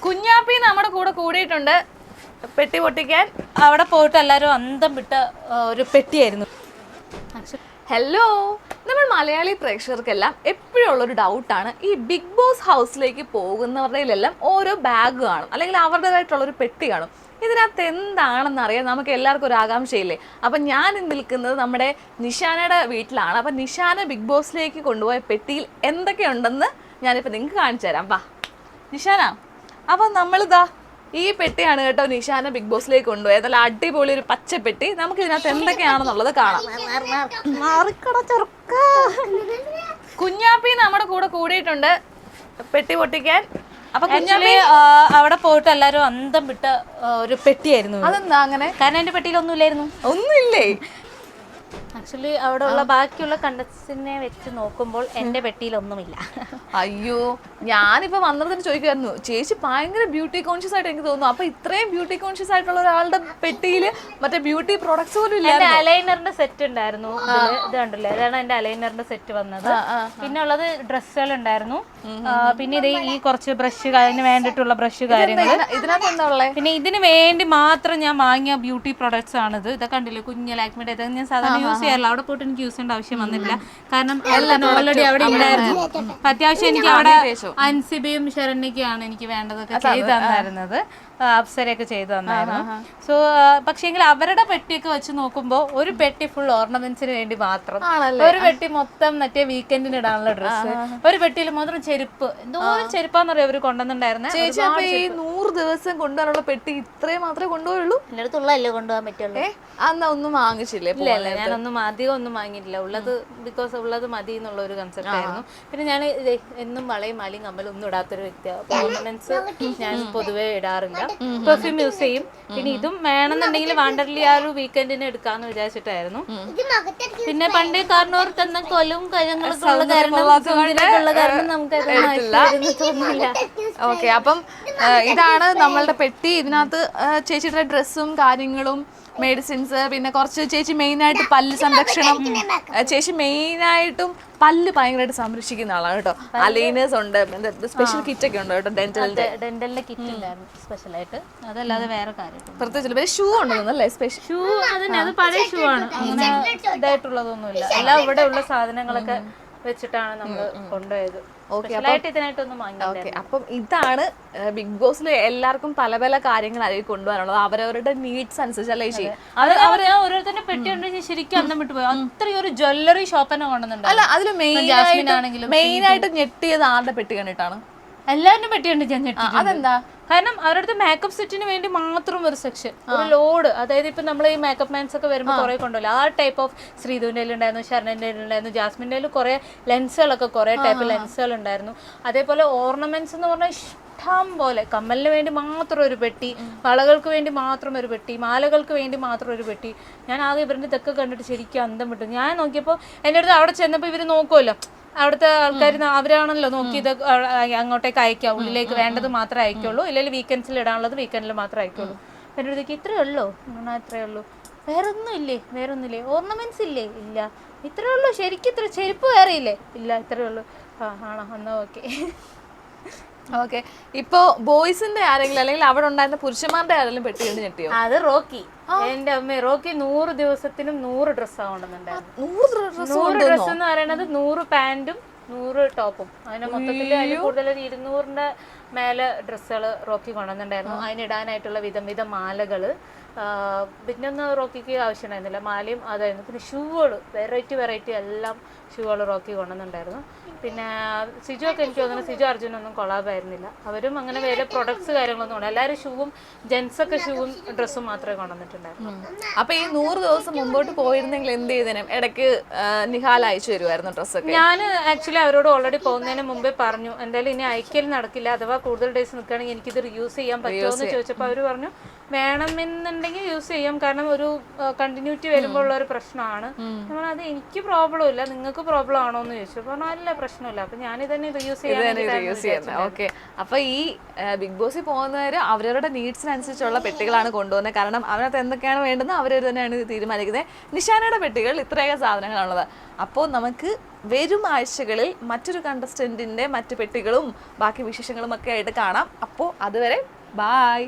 കുഞ്ഞാപ്പി നമ്മുടെ കൂടെ കൂടിയിട്ടുണ്ട് പെട്ടി പൊട്ടിക്കാൻ. അവിടെ പോയിട്ട് എല്ലാവരും അന്തം വിട്ട ഒരു പെട്ടിയായിരുന്നു. ഹലോ, നമ്മൾ മലയാളി പ്രേക്ഷകർക്കെല്ലാം എപ്പോഴും ഉള്ളൊരു ഡൗട്ടാണ്, ഈ ബിഗ് ബോസ് ഹൗസിലേക്ക് പോകുന്നവരുടെയിലെല്ലാം ഓരോ ബാഗ് കാണും, അല്ലെങ്കിൽ അവരുടേതായിട്ടുള്ളൊരു പെട്ടി കാണും. ഇതിനകത്ത് എന്താണെന്ന് അറിയാൻ നമുക്ക് എല്ലാവർക്കും ഒരു ആകാംക്ഷയില്ലേ? അപ്പം ഞാൻ നിൽക്കുന്നത് നമ്മുടെ നിഷാനയുടെ വീട്ടിലാണ്. അപ്പം നിഷാന ബിഗ് ബോസിലേക്ക് കൊണ്ടുപോയ പെട്ടിയിൽ എന്തൊക്കെയുണ്ടെന്ന് ഞാനിപ്പോൾ നിങ്ങൾക്ക് കാണിച്ചു തരാം. വാ നിഷാന. അപ്പം നമ്മളിതാ ഈ പെട്ടിയാണ് കേട്ടോ നിഷാന ബിഗ് ബോസിലേക്ക് കൊണ്ടുപോയത്. നല്ല അടിപൊളി ഒരു പച്ചപ്പെട്ടി. നമുക്ക് ഇതിനകത്ത് എന്തൊക്കെയാണെന്നുള്ളത് കാണാം. കുഞ്ഞാപ്പി നമ്മുടെ കൂടെ കൂടിയിട്ടുണ്ട് പെട്ടി പൊട്ടിക്കാൻ. അപ്പൊ കുഞ്ഞാപ്പി അവിടെ പോയിട്ട് എല്ലാവരും അന്തം വിട്ട ഒരു പെട്ടിയായിരുന്നു. അതെന്താ അങ്ങനെ? കാരണം എന്റെ പെട്ടിയിൽ ഒന്നുമില്ലായിരുന്നു. ഒന്നുമില്ലേ? ആക്ച്വലി അവിടെ ഉള്ള ബാക്കിയുള്ള കണ്ടസ്റ്റന്റിനെ വെച്ച് നോക്കുമ്പോൾ എന്റെ പെട്ടിയിൽ ഒന്നുമില്ല. അയ്യോ, ഞാനിപ്പോ വന്നതിന് ചോദിക്കുമായിരുന്നു, ചേച്ചി ഭയങ്കര ബ്യൂട്ടി കോൺഷ്യസ് ആയിട്ട് എനിക്ക് തോന്നുന്നു. അപ്പൊ ഇത്രയും ബ്യൂട്ടി കോൺഷ്യസ് ആയിട്ടുള്ള ഒരാളുടെ പെട്ടിയില് മറ്റേ ബ്യൂട്ടി പ്രോഡക്ട്സ് പോലും ഇല്ല. എന്റെ അലൈനറിന്റെ സെറ്റ് ഉണ്ടായിരുന്നു. ഇത് കണ്ടില്ലേ, അതാണ് എന്റെ അലൈനറിന്റെ സെറ്റ് വന്നത്. പിന്നെ ഉള്ളത് ഡ്രസ്സുകൾ ഉണ്ടായിരുന്നു. പിന്നെ ഇത് ഈ കുറച്ച് ബ്രഷ്, അതിന് വേണ്ടിയിട്ടുള്ള ബ്രഷ് കാര്യങ്ങൾ. ഇതിനകത്ത് എന്താ ഉള്ളത്? പിന്നെ ഇതിന് വേണ്ടി മാത്രം ഞാൻ വാങ്ങിയ ബ്യൂട്ടി പ്രൊഡക്ട്സ് ആണിത്. ഇതൊക്കെ കണ്ടില്ലേ, കുഞ്ഞ് ലാക്മിയുടെ. ഇതൊക്കെ ഞാൻ സാധാരണ യൂസ് ചെയ്യാറില്ല. അവിടെ പോയിട്ട് എനിക്ക് യൂസ് ചെയ്യേണ്ട ആവശ്യം വന്നില്ല. കാരണം ഓൾറെഡി അവിടെ ഉണ്ടായിരുന്നു. അത്യാവശ്യം എനിക്ക് അവിടെ അൻസിബയും ശരണ്യക്കാണ് എനിക്ക് വേണ്ടതൊക്കെ ചെയ്തു തന്നായിരുന്നത്. അപ്സരയൊക്കെ ചെയ്തു തന്നായിരുന്നു. സോ പക്ഷേങ്കിൽ അവരുടെ പെട്ടിയൊക്കെ വെച്ച് നോക്കുമ്പോൾ ഒരു പെട്ടി ഫുൾ ഓർണമെന്റ്സിന് വേണ്ടി മാത്രം, ഒരു പെട്ടി മൊത്തം മറ്റേ വീക്കെൻഡിന് ഇടാനുള്ള ഡ്രസ്സ്, ഒരു പെട്ടിയിൽ മാത്രം ചെരുപ്പ്. എന്തോരം ചെരുപ്പാന്നറിയാം അവര് കൊണ്ടുവന്നിട്ടുണ്ടായിരുന്നെ. ചേച്ചി അപ്പൊ ഈ 100 ദിവസം കൊണ്ടുവരാനുള്ള പെട്ടി ഇത്രയും മാത്രമേ കൊണ്ടുപോയുള്ളൂ? എൻ്റെ അടുത്തുള്ളതല്ലേ കൊണ്ടുപോകാൻ പറ്റുള്ളൂ. അന്നാ ഒന്നും വാങ്ങിച്ചില്ലേ? ഇല്ല, ഞാനൊന്നും അധികം ഒന്നും വാങ്ങിയിട്ടില്ല. ഉള്ളത് ബിക്കോസ് ഉള്ളത് മതി എന്നുള്ള ഒരു കൺസെപ്റ്റ് ആയിരുന്നു. പിന്നെ ഞാൻ എന്നും വളയും മാലയും കമ്മലും ഒന്നും ഇടാത്തൊരു വ്യക്തിയാണ്. ഓർണമെന്റ്സ് ഞാൻ പൊതുവെ ഇടാറില്ല. പെർഫ്യൂം യൂസ് ചെയ്യും. പിന്നെ ഇതും വേണമെന്നുണ്ടെങ്കിൽ വാണ്ടർലി ആ ഒരു വീക്കെൻഡിന് എടുക്കാന്ന് വിചാരിച്ചിട്ടായിരുന്നു. പിന്നെ പണ്ടേ കാരണവർ തന്ന കൊലും കാര്യങ്ങളൊക്കെ ഉള്ള കാരണം നമുക്ക് തോന്നില്ല. ഓക്കെ, അപ്പം ഇതാണ് നമ്മളുടെ പെട്ടി. ഇതിനകത്ത് ചേച്ചിയുടെ ഡ്രസ്സും കാര്യങ്ങളും, മെഡിസിൻസ്, പിന്നെ കുറച്ച് ചേച്ചി മെയിനായിട്ട് പല്ല് സംരക്ഷണം. ചേച്ചി മെയിനായിട്ടും പല്ല് ഭയങ്കരമായിട്ട് സംരക്ഷിക്കുന്ന ആളാണ് കേട്ടോ. അലൈനേഴ്സ് ഉണ്ട്, സ്പെഷ്യൽ കിറ്റ് ഒക്കെ ഉണ്ട് കേട്ടോ. ഡെന്റലിന്റെ കിറ്റ് ഉണ്ടായിരുന്നു സ്പെഷ്യലായിട്ട്. അതല്ലാതെ വേറെ കാര്യം പ്രത്യേകിച്ച് ഷൂ ഉണ്ടെന്നല്ലേ? സ്പെഷ്യൽ ഷൂ അതന്നെ, അത് പഴയ ഷൂ ആണ്. അങ്ങനെ ഇതായിട്ടുള്ളതൊന്നുമില്ല. എല്ലാം ഇവിടെ ഉള്ള സാധനങ്ങളൊക്കെ വെച്ചിട്ടാണ് നമ്മൾ കൊണ്ടുപോയത്. അപ്പം ഇതാണ് ബിഗ് ബോസിൽ എല്ലാവർക്കും പല പല കാര്യങ്ങളായിരിക്കും കൊണ്ടുപോകാനുള്ളത്, അവരവരുടെ നീഡ്സ് അനുസരിച്ചല്ലേ ചെയ്യും. ഓരോരുത്തരുടെ പെട്ടി ശരിക്കും അന്തം വിട്ടു പോയി. അത്രയും ഒരു ജ്വല്ലറി ഷോപ്പ് തന്നെ കൊണ്ടുവന്നിട്ടുണ്ട്. അല്ല, അതിൽ മെയിനായിട്ട് ഞെട്ടിയത് ആരുടെ പെട്ടി കണ്ടിട്ടാണ്? എല്ലാവരും പെട്ടിയുണ്ട് ഞാൻ ഞെട്ടി. അതെന്താ? കാരണം അവരുടെ മേക്കപ്പ് സെറ്റിന് വേണ്ടി മാത്രം ഒരു സെക്ഷൻ, ഒരു ലോഡ്. അതായത് ഇപ്പൊ നമ്മൾ ഈ മേക്കപ്പ് മാൻസ് ഒക്കെ വരുമ്പോൾ കുറെ കൊണ്ടുപോയില്ല. ആ ടൈപ്പ് ഓഫ് ശ്രീധുവിന്റെ ഉണ്ടായിരുന്നു, ശരണന്റെ ഉണ്ടായിരുന്നു, ജാസ്മിന്റെ കുറെ ലെൻസുകളൊക്കെ, കുറെ ടൈപ്പ് ലെൻസുകൾ ഉണ്ടായിരുന്നു. അതേപോലെ ഓർണമെന്റ്സ് എന്ന് പറഞ്ഞാൽ ഇഷ്ടം പോലെ. കമ്മലിന് വേണ്ടി മാത്രം ഒരു പെട്ടി, വളകൾക്ക് വേണ്ടി മാത്രം ഒരു പെട്ടി, മാലകൾക്ക് വേണ്ടി മാത്രം ഒരു പെട്ടി. ഞാൻ ആകെ ഇവരുടെ ഇതൊക്കെ കണ്ടിട്ട് ശരിക്കും അന്തം വിട്ടു. ഞാൻ നോക്കിയപ്പോൾ എൻ്റെ അടുത്ത് അവിടെ ചെന്നപ്പോൾ ഇവർ നോക്കുമല്ലോ, അവിടുത്തെ ആൾക്കാർ അവരാണല്ലോ നോക്കി ഇത് അങ്ങോട്ടേക്ക് അയക്കുക, ഉള്ളിലേക്ക് വേണ്ടത് മാത്രമേ അയക്കുള്ളൂ, ഇല്ലെങ്കിൽ വീക്കെൻഡ്സിൽ ഇടാനുള്ളത് വീക്കെൻഡിൽ മാത്രമേ അയക്കുള്ളൂ. എൻ്റെ അടുത്തേക്ക് ഇത്രയേ ഉള്ളൂ, ഇത്രയേ ഉള്ളൂ, വേറൊന്നുമില്ലേ, ഓർണമെന്റ്സ് ഇല്ലേ? ഇല്ല, ഇത്രയേ ഉള്ളൂ. ശരിക്കും ഇത്ര ചെരുപ്പ് വേറെ ഇല്ലേ? ഇല്ല, ഇത്രയേ ഉള്ളൂ. ആണോ, എന്നാ ഓക്കെ. ഓക്കെ, ഇപ്പൊ ബോയ്സിന്റെ ആരെങ്കിലും അല്ലെങ്കിൽ അവിടെ ഉണ്ടായിരുന്ന പുരുഷന്മാരുടെ ആരെങ്കിലും പെട്ടിയുണ്ട് ഞെട്ടിയോ? അത് റോക്കി. എന്റെ അമ്മ, റോക്കി 100 ദിവസത്തിനും 100 ഡ്രസ്സാണ് കൊണ്ടുവന്നിട്ടുണ്ടായിരുന്നു. 100 ഡ്രസ്സ് എന്ന് പറയുന്നത് 100 പാന്റും 100 ടോപ്പും. അതിന് മൊത്തത്തിൽ അതിന് കൂടുതൽ 200ന്റെ മേലെ ഡ്രസ്സുകൾ റോക്കി കൊണ്ടുവന്നിട്ടുണ്ടായിരുന്നു. അതിനിടാനായിട്ടുള്ള വിധം മാലകള്. പിന്നെ ഒന്നും റോക്കിക്ക് ആവശ്യമുണ്ടായിരുന്നില്ല, മാലയും അതായിരുന്നു. പിന്നെ ഷൂകൾ വെറൈറ്റി എല്ലാം ഷൂകൾ റോക്കി കൊണ്ടുവന്നിട്ടുണ്ടായിരുന്നു. പിന്നെ സിജു ഒക്കെ എനിക്ക് തോന്നുന്നു, സിജു അർജുനൊന്നും കൊളാബായിരുന്നില്ല. അവരും അങ്ങനെ വേറെ പ്രൊഡക്ട്സ് കാര്യങ്ങളൊന്നും ഉണ്ട്. എല്ലാവരും ഷൂവും, ജെൻസൊക്കെ ഷൂവും ഡ്രസ്സും മാത്രമേ കൊണ്ടുവന്നിട്ടുണ്ടായിരുന്നു. അപ്പൊ ഈ 100 ദിവസം മുമ്പോട്ട് പോയിരുന്നെങ്കിൽ എന്ത് ചെയ്തേനും? ഇടയ്ക്ക് നിഹാൽ അയച്ചു തരുമായിരുന്നു ഡ്രസ്സൊക്കെ? ഞാൻ ആക്ച്വലി അവരോട് ഓൾറെഡി പോകുന്നതിന് മുമ്പേ പറഞ്ഞു, എന്തായാലും ഇനി അയക്കൽ നടക്കില്ല, അഥവാ കൂടുതൽ ഡേയ്സ് നിൽക്കുകയാണെങ്കിൽ എനിക്കിത് യൂസ് ചെയ്യാൻ പറ്റുമോ എന്ന് ചോദിച്ചപ്പോൾ അവർ പറഞ്ഞു വേണമെന്നുണ്ടെങ്കിൽ യൂസ് ചെയ്യാം, കാരണം ഒരു കണ്ടിന്യൂറ്റി വരുമ്പോൾ ഉള്ള ഒരു പ്രശ്നമാണ്. നമ്മൾ അത് എനിക്ക് പ്രോബ്ലം ഇല്ല, നിങ്ങൾക്ക് പ്രോബ്ലം ആണോ എന്ന് ചോദിച്ചു. പറഞ്ഞു അല്ല, പ്രശ്നമില്ല, അപ്പൊ ഞാൻ ഇതന്നെ യൂസ് ചെയ്യാൻ. ഓക്കെ, അപ്പൊ ഈ ബിഗ് ബോസിൽ പോകുന്നവര് അവരവരുടെ നീഡ്സിനനുസരിച്ചുള്ള പെട്ടികളാണ് കൊണ്ടുപോകുന്നത്. കാരണം അതിനകത്ത് എന്തൊക്കെയാണ് വേണ്ടത് അവരവർ തന്നെയാണ് തീരുമാനിക്കുന്നത്. നിഷാനയുടെ പെട്ടികൾ ഇത്രയൊക്കെ സാധനങ്ങളാണുള്ളത്. അപ്പോൾ നമുക്ക് വരും ആഴ്ചകളിൽ മറ്റൊരു കണ്ടസ്റ്റൻറ്റിൻ്റെ മറ്റു പെട്ടികളും ബാക്കി വിശേഷങ്ങളും ഒക്കെ ആയിട്ട് കാണാം. അപ്പോൾ അതുവരെ ബായ്.